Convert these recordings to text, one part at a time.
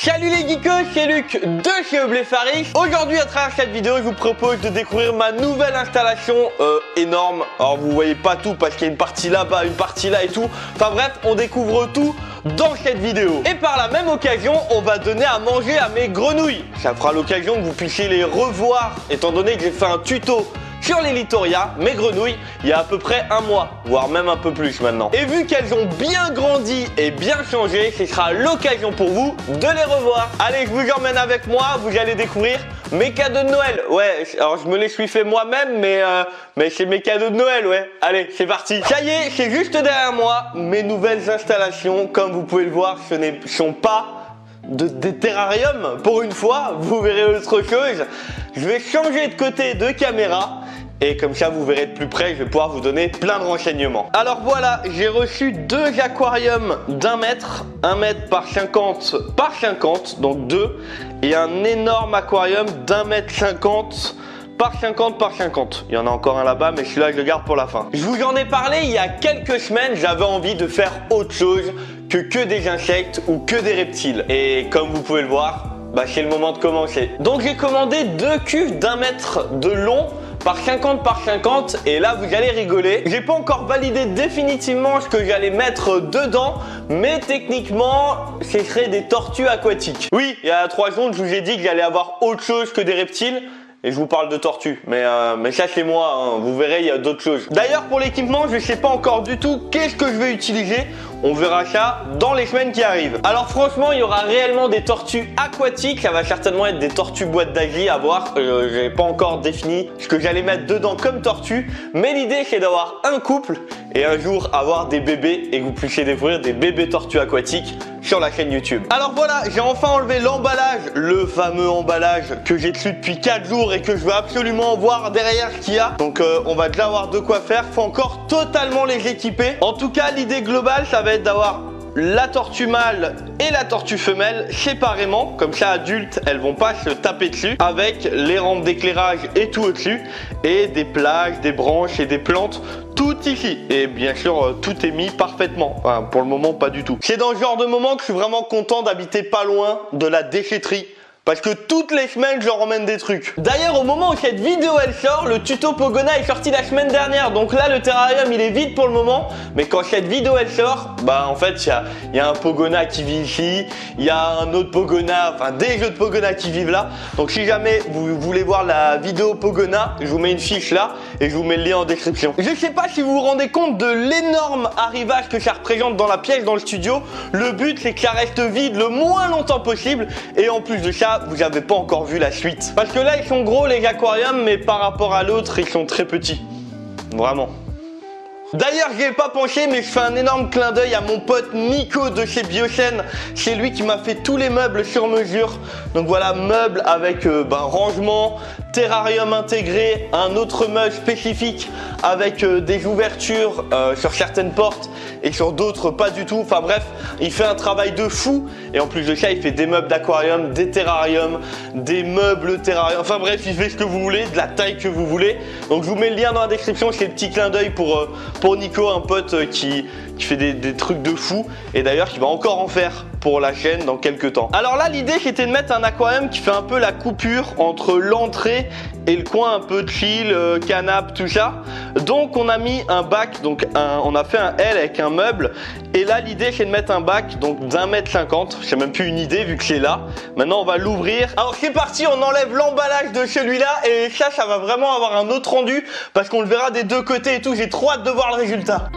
Salut les geekos, c'est Luc de chez Obléfaris. Aujourd'hui à travers cette vidéo je vous propose de découvrir ma nouvelle installation énorme. Alors vous voyez pas tout parce qu'il y a une partie là-bas, une partie là et tout. Enfin bref, on découvre tout dans cette vidéo. Et par la même occasion, on va donner à manger à mes grenouilles. Ça fera l'occasion que vous puissiez les revoir étant donné que j'ai fait un tuto sur les Littoria, mes grenouilles, il y a à peu près un mois, voire même un peu plus maintenant. Et vu qu'elles ont bien grandi et bien changé, ce sera l'occasion pour vous de les revoir. Allez, je vous emmène avec moi, vous allez découvrir mes cadeaux de Noël. Ouais, alors je me les suis fait moi-même, mais c'est mes cadeaux de Noël, ouais. Allez, c'est parti. Ça y est, c'est juste derrière moi, mes nouvelles installations. Comme vous pouvez le voir, ce ne sont pas des terrariums. Pour une fois, vous verrez autre chose. Je vais changer de côté de caméra. Et comme ça, vous verrez de plus près, je vais pouvoir vous donner plein de renseignements. Alors voilà, j'ai reçu deux aquariums d'1 mètre, 1 mètre par 50 par 50, donc deux. Et un énorme aquarium d'1 mètre 50 par 50 par 50. Il y en a encore un là-bas, mais celui-là, je le garde pour la fin. Je vous en ai parlé il y a quelques semaines, j'avais envie de faire autre chose que des insectes ou que des reptiles. Et comme vous pouvez le voir, c'est le moment de commencer. Donc j'ai commandé deux cuves d'1 mètre de long par 50 par 50 et là vous allez rigoler. J'ai pas encore validé définitivement ce que j'allais mettre dedans, mais techniquement ce serait des tortues aquatiques. Oui, il y a 3 secondes je vous ai dit que j'allais avoir autre chose que des reptiles. Et je vous parle de tortues, mais ça c'est moi, hein. Vous verrez il y a d'autres choses. D'ailleurs pour l'équipement je sais pas encore du tout qu'est-ce que je vais utiliser. On verra ça dans les semaines qui arrivent. Alors franchement il y aura réellement des tortues aquatiques. Ça va certainement être des tortues boîte d'Asie à voir. J'ai pas encore défini ce que j'allais mettre dedans comme tortue. Mais l'idée c'est d'avoir un couple et un jour avoir des bébés et que vous puissiez découvrir des bébés tortues aquatiques sur la chaîne YouTube. Alors voilà, j'ai enfin enlevé l'emballage, le fameux emballage que j'ai dessus depuis 4 jours et que je veux absolument voir derrière ce qu'il y a. Donc on va déjà avoir de quoi faire, faut encore totalement les équiper. En tout cas l'idée globale ça va être d'avoir la tortue mâle et la tortue femelle séparément, comme ça adultes elles vont pas se taper dessus, avec les rampes d'éclairage et tout au-dessus, et des plages, des branches et des plantes tout ici. Et bien sûr tout est mis parfaitement, enfin pour le moment pas du tout. C'est dans ce genre de moment que je suis vraiment content d'habiter pas loin de la déchetterie. Parce que toutes les semaines, je leur emmène des trucs. D'ailleurs, au moment où cette vidéo elle sort, le tuto Pogona est sorti la semaine dernière. Donc là, le terrarium, il est vide pour le moment. Mais quand cette vidéo elle sort, en fait, il y a un Pogona qui vit ici. Il y a un autre Pogona, enfin des jeux de Pogona qui vivent là. Donc si jamais vous voulez voir la vidéo Pogona, je vous mets une fiche là et je vous mets le lien en description. Je sais pas si vous vous rendez compte de l'énorme arrivage que ça représente dans la pièce, dans le studio. Le but, c'est que ça reste vide le moins longtemps possible. Et en plus de ça, vous n'avez pas encore vu la suite. Parce que là, ils sont gros les aquariums, mais par rapport à l'autre, ils sont très petits. Vraiment. D'ailleurs, j'y ai pas pensé, mais je fais un énorme clin d'œil à mon pote Nico de chez Biocène. C'est lui qui m'a fait tous les meubles sur mesure. Donc voilà, meubles avec rangement, terrarium intégré, un autre meuble spécifique avec des ouvertures sur certaines portes et sur d'autres pas du tout. Enfin bref, il fait un travail de fou. Et en plus de ça, il fait des meubles d'aquarium, des terrariums, des meubles terrarium. Enfin bref, il fait ce que vous voulez, de la taille que vous voulez. Donc je vous mets le lien dans la description, c'est le petit clin d'œil pour Nico, un pote qui fait des trucs de fou. Et d'ailleurs, qui va encore en faire pour la chaîne dans quelques temps. Alors là, l'idée c'était de mettre un aquarium qui fait un peu la coupure entre l'entrée et le coin un peu chill, canapé, tout ça. Donc on a mis un bac, on a fait un L avec un meuble. Et là l'idée c'est de mettre un bac donc d'1 mètre 50. C'est même plus une idée vu que c'est là. Maintenant on va l'ouvrir. Alors c'est parti, on enlève l'emballage de celui-là. Et ça va vraiment avoir un autre rendu parce qu'on le verra des deux côtés et tout. J'ai trop hâte de voir le résultat.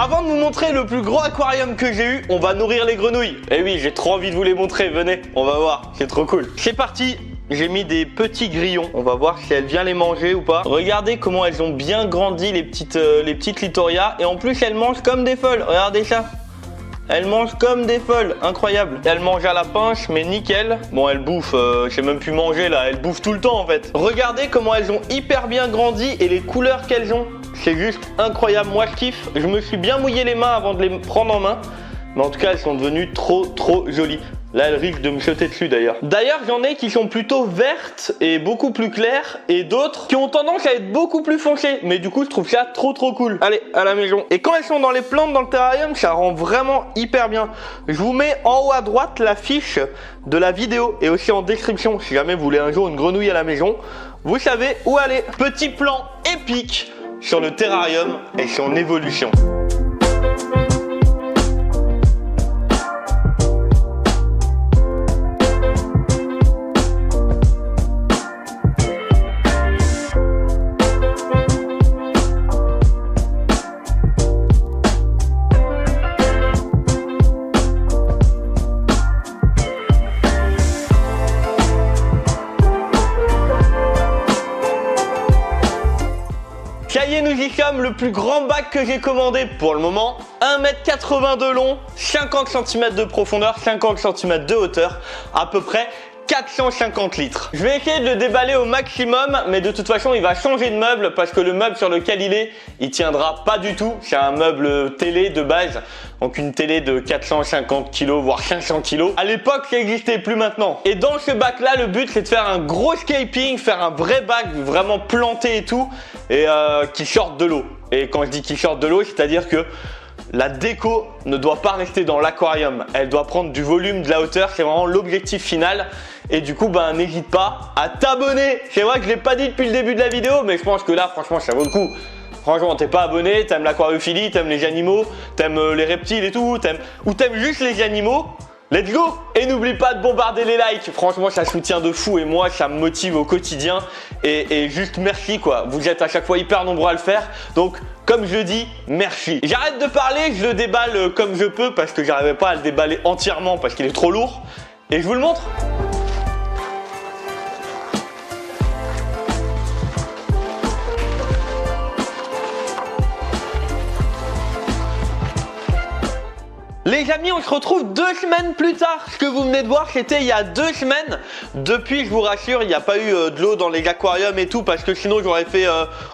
Avant de vous montrer le plus gros aquarium que j'ai eu, on va nourrir les grenouilles. Et oui, j'ai trop envie de vous les montrer, venez, on va voir, c'est trop cool. C'est parti, j'ai mis des petits grillons, on va voir si elle vient les manger ou pas. Regardez comment elles ont bien grandi les petites Littoria. Et en plus elles mangent comme des folles, regardez ça. Elles mangent comme des folles, incroyable. Elles mangent à la pince, mais nickel. Bon, elles bouffent, je sais même plus manger là, elles bouffent tout le temps en fait. Regardez comment elles ont hyper bien grandi et les couleurs qu'elles ont. C'est juste incroyable, moi je kiffe. Je me suis bien mouillé les mains avant de les prendre en main. Mais en tout cas, elles sont devenues trop jolies. Là, elle risque de me jeter dessus d'ailleurs. D'ailleurs, j'en ai qui sont plutôt vertes et beaucoup plus claires, et d'autres qui ont tendance à être beaucoup plus foncées. Mais du coup, je trouve ça trop cool. Allez, à la maison. Et quand elles sont dans les plantes dans le terrarium, ça rend vraiment hyper bien. Je vous mets en haut à droite la fiche de la vidéo et aussi en description. Si jamais vous voulez un jour une grenouille à la maison, vous savez où aller. Petit plan épique sur le terrarium et son évolution. Ça y est, nous y sommes, le plus grand bac que j'ai commandé pour le moment. 1,80 m de long, 50 cm de profondeur, 50 cm de hauteur, à peu près 450 litres. Je vais essayer de le déballer au maximum, mais de toute façon il va changer de meuble parce que le meuble sur lequel il tiendra pas du tout. C'est un meuble télé de base, donc une télé de 450 kg voire 500 kg. À l'époque ça n'existait plus maintenant. Et dans ce bac là, le but c'est de faire un gros scaping, faire un vrai bac vraiment planté et tout, et qui sorte de l'eau. Et quand je dis qu'il sorte de l'eau, c'est à dire que la déco ne doit pas rester dans l'aquarium, elle doit prendre du volume, de la hauteur, c'est vraiment l'objectif final. Et du coup, n'hésite pas à t'abonner. C'est vrai que je l'ai pas dit depuis le début de la vidéo, mais je pense que là, franchement, ça vaut le coup. Franchement, t'es pas abonné, t'aimes l'aquariophilie, t'aimes les animaux, t'aimes les reptiles et tout, ou t'aimes juste les animaux. Let's go! Et n'oublie pas de bombarder les likes, franchement ça soutient de fou et moi ça me motive au quotidien et juste merci quoi, vous êtes à chaque fois hyper nombreux à le faire, donc comme je dis, merci. J'arrête de parler, je le déballe comme je peux parce que j'arrivais pas à le déballer entièrement parce qu'il est trop lourd et je vous le montre. Les amis, on se retrouve 2 semaines plus tard. Ce que vous venez de voir, c'était il y a 2 semaines. Depuis, je vous rassure, il n'y a pas eu de l'eau dans les aquariums et tout, parce que sinon j'aurais fait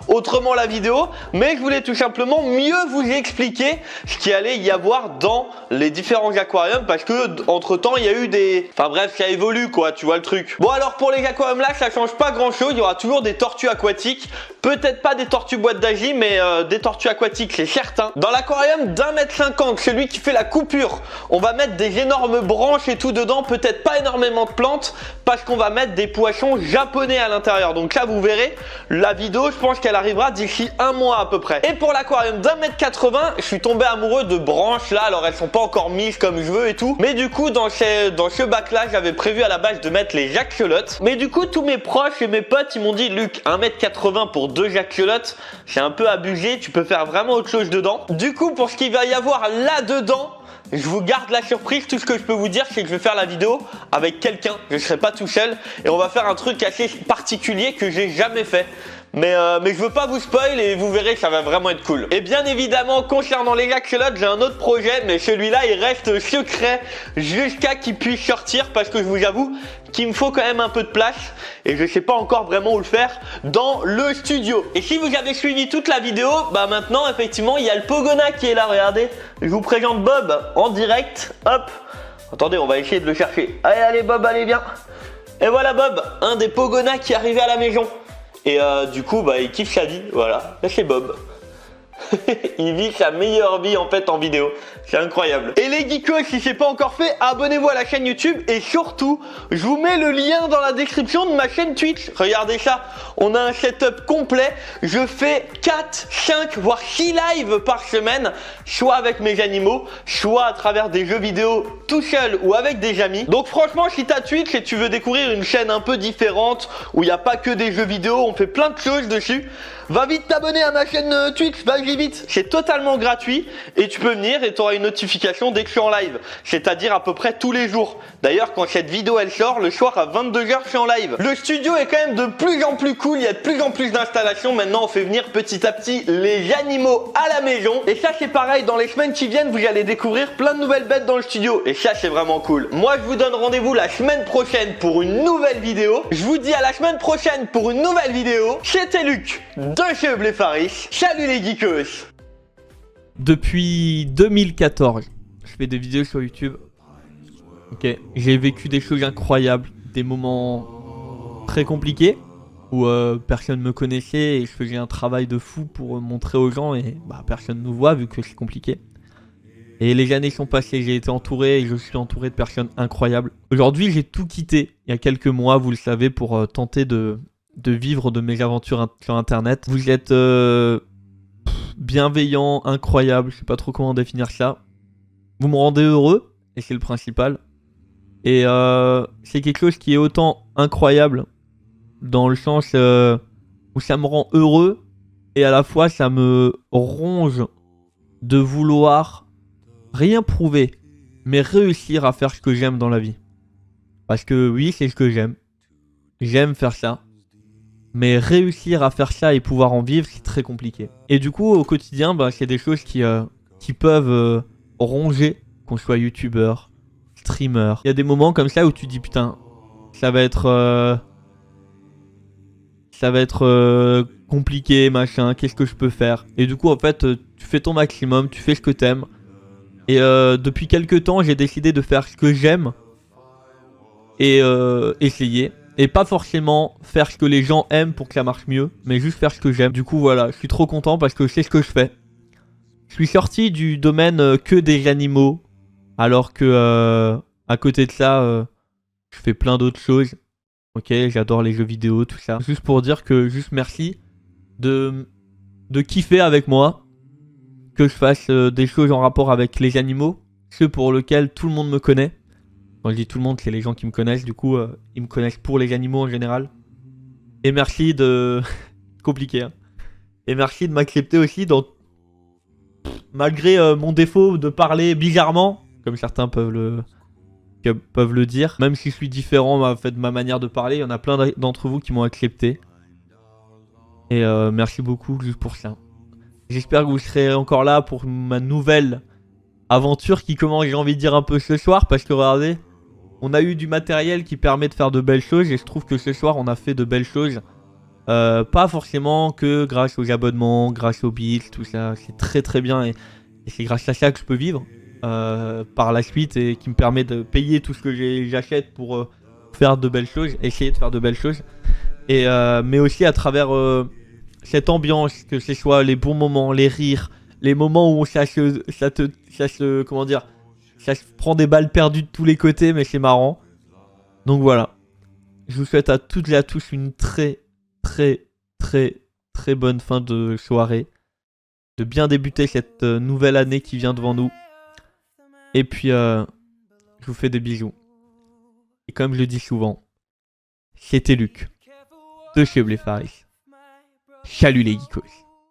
autrement la vidéo. Mais je voulais tout simplement mieux vous expliquer ce qu'il allait y avoir dans les différents aquariums, parce que entre temps, il y a eu des... Enfin bref, ça évolue quoi, tu vois le truc. Bon alors pour les aquariums là, ça change pas grand chose. Il y aura toujours des tortues aquatiques. Peut-être pas des tortues boîte d'Agie, mais des tortues aquatiques, c'est certain. Dans l'aquarium d'1,50 m, celui qui fait la coupure, on va mettre des énormes branches et tout dedans, peut-être pas énormément de plantes, parce qu'on va mettre des poissons japonais à l'intérieur. Donc là, vous verrez, la vidéo, je pense qu'elle arrivera d'ici 1 mois à peu près. Et pour l'aquarium d'1,80 m, je suis tombé amoureux de branches là, alors elles sont pas encore mises comme je veux et tout. Mais du coup, dans ce bac là, j'avais prévu à la base de mettre les axolotes. Mais du coup, tous mes proches et mes potes, ils m'ont dit, Luc, 1,80 m pour 2 axolotes, c'est un peu abusé, tu peux faire vraiment autre chose dedans. Du coup, pour ce qu'il va y avoir là-dedans, je vous garde la surprise. Tout ce que je peux vous dire, c'est que je vais faire la vidéo avec quelqu'un, je ne serai pas tout seul, et on va faire un truc assez particulier que j'ai jamais fait. Mais je veux pas vous spoil et vous verrez, ça va vraiment être cool. Et bien évidemment, concernant les axolotes, j'ai un autre projet, mais celui-là il reste secret jusqu'à qu'il puisse sortir, parce que je vous avoue qu'il me faut quand même un peu de place et je sais pas encore vraiment où le faire dans le studio. Et si vous avez suivi toute la vidéo, maintenant effectivement il y a le Pogona qui est là, regardez. Je vous présente Bob en direct, hop. Attendez, on va essayer de le chercher. Allez Bob, allez viens. Et voilà Bob, un des Pogona qui est arrivé à la maison. Et du coup, il kiffe sa vie, voilà. Là, c'est Bob. Il vit sa meilleure vie en fait en vidéo. C'est incroyable. Et les geekos, si c'est pas encore fait, abonnez-vous à la chaîne YouTube. Et surtout, je vous mets le lien dans la description de ma chaîne Twitch. Regardez ça, on a un setup complet. Je fais 4, 5, voire 6 lives par semaine, soit avec mes animaux, soit à travers des jeux vidéo tout seul ou avec des amis. Donc franchement, si t'as Twitch et tu veux découvrir une chaîne un peu différente, où il n'y a pas que des jeux vidéo, on fait plein de choses dessus, va vite t'abonner à ma chaîne Twitch, vas-y vite. C'est totalement gratuit et tu peux venir et tu auras une notification dès que je suis en live. C'est-à-dire à peu près tous les jours. D'ailleurs, quand cette vidéo elle sort, le soir à 22 h, je suis en live. Le studio est quand même de plus en plus cool, il y a de plus en plus d'installations. Maintenant, on fait venir petit à petit les animaux à la maison. Et ça, c'est pareil, dans les semaines qui viennent, vous allez découvrir plein de nouvelles bêtes dans le studio. Et ça, c'est vraiment cool. Moi, je vous donne rendez-vous la semaine prochaine pour une nouvelle vidéo. Je vous dis à la semaine prochaine pour une nouvelle vidéo. C'était Luc de chez Bléfaris. Salut les geekos. Depuis 2014, je fais des vidéos sur YouTube. Ok, j'ai vécu des choses incroyables, des moments très compliqués où personne me connaissait et je faisais un travail de fou pour montrer aux gens et bah, personne nous voit vu que c'est compliqué. Et les années sont passées, j'ai été entouré et je suis entouré de personnes incroyables. Aujourd'hui, j'ai tout quitté il y a quelques mois, vous le savez, pour tenter de vivre de mes aventures sur internet. Vous êtes bienveillant, incroyable, je sais pas trop comment définir ça. Vous me rendez heureux et c'est le principal. Et c'est quelque chose qui est autant incroyable dans le sens où ça me rend heureux et à la fois ça me ronge de vouloir rien prouver, mais réussir à faire ce que j'aime dans la vie. Parce que oui, c'est ce que j'aime. J'aime faire ça. Mais réussir à faire ça et pouvoir en vivre, c'est très compliqué. Et du coup, au quotidien, bah, c'est des choses qui peuvent ronger, qu'on soit youtubeur, streamer. Il y a des moments comme ça où tu dis putain, ça va être compliqué, machin, qu'est-ce que je peux faire? Et du coup, en fait, tu fais ton maximum, tu fais ce que t'aimes. Et depuis quelques temps, j'ai décidé de faire ce que j'aime et essayer. Et pas forcément faire ce que les gens aiment pour que ça marche mieux, mais juste faire ce que j'aime. Du coup, voilà, je suis trop content parce que c'est ce que je fais. Je suis sorti du domaine que des animaux, alors que à côté de ça, je fais plein d'autres choses. Ok, j'adore les jeux vidéo, tout ça. Juste pour dire que juste merci de kiffer avec moi, que je fasse des choses en rapport avec les animaux, ceux pour lesquels tout le monde me connaît. Quand je dis tout le monde, c'est les gens qui me connaissent, du coup, ils me connaissent pour les animaux en général. Et merci de... compliqué, hein. Et merci de m'accepter aussi dans... malgré mon défaut de parler bizarrement, comme certains peuvent le dire. Même si je suis différent en fait, de ma manière de parler, il y en a plein d'entre vous qui m'ont accepté. Et merci beaucoup juste pour ça. J'espère que vous serez encore là pour ma nouvelle aventure qui commence, j'ai envie de dire, un peu ce soir. Parce que regardez, on a eu du matériel qui permet de faire de belles choses. Et je trouve que ce soir, on a fait de belles choses. Pas forcément que grâce aux abonnements, grâce aux bits, tout ça. C'est très très bien. Et c'est grâce à ça que je peux vivre par la suite. Et qui me permet de payer tout ce que j'achète pour faire de belles choses. Essayer de faire de belles choses. Et mais aussi à travers cette ambiance, que ce soit les bons moments, les rires, les moments où ça se comment dire, ça se prend des balles perdues de tous les côtés, mais c'est marrant. Donc voilà, je vous souhaite à toutes et à tous une très très très très bonne fin de soirée, de bien débuter cette nouvelle année qui vient devant nous. Et puis je vous fais des bisous. Et comme je le dis souvent, c'était Luc de chez Bléfaris. Salut les geekos.